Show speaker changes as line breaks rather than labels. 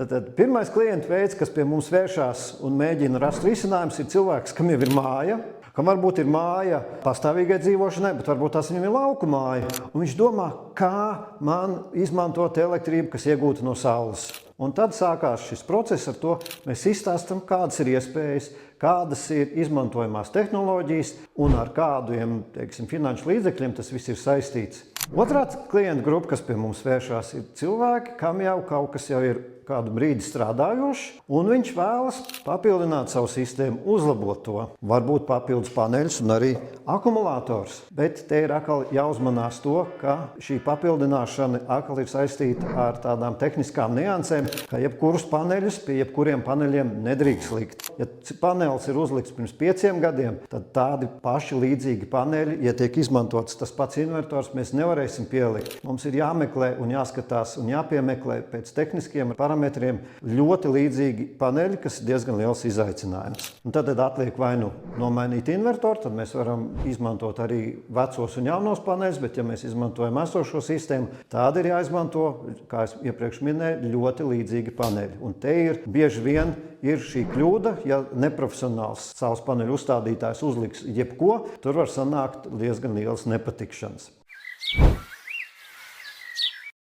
Tad pirmais klientu veids, kas pie mums vēršās un mēģina rast risinājumus, ir cilvēks, kam jau ir māja, kam varbūt ir māja pastāvīgai dzīvošanai, bet varbūt tās viņam ir lauku māja. Un viņš domā, kā man izmantot elektrību, kas iegūta no saules. Un tad sākās šis process ar to, mēs izstāstam, kādas ir iespējas, kādas ir izmantojamās tehnoloģijas un ar kādiem, finanšu līdzekļiem tas viss ir saistīts. Otrā klientu grupa, kas pie mums vēršās, ir cilvēki, kam jau kaut kas jau ir kādu brīdi strādājošs, un viņš vēlas papildināt savu sistēmu, uzlabot to. Varbūt papildus paneļus un arī akumulators. Bet te ir atkal jāuzmanās to, ka šī papildināšana atkal ir saistīta ar tādām tehniskām niansēm, ka jebkurus paneļus pie jebkuriem paneļiem nedrīkst likt. Ja panelis ir uzlikts pirms 5 gadiem, tad tādi paši līdzīgi paneļi, ja tiek izmantots tas pats invertors, mēs nevarēsim pielikt. Mums ir jāmeklē un jāskatās un jāpiemeklē pēc tehniskiem parametriem ļoti līdzīgi paneļi, kas ir diezgan liels izaicinājums. Un tad atliek vai nu nomainīt invertoru, tad mēs varam izmantot arī vecos un jaunos paneļus, bet ja mēs izmantojam esošo sistēmu, tāda ir jāizmanto, kā es iepriekš minēju, ļoti līdzīgi paneļi. Un te ir bieži vien ir šī kļūda, ja neprofesionāls saules paneļu uzstādītājs uzliks jebko, tur var sanākt diezgan lielas nepatikšanas.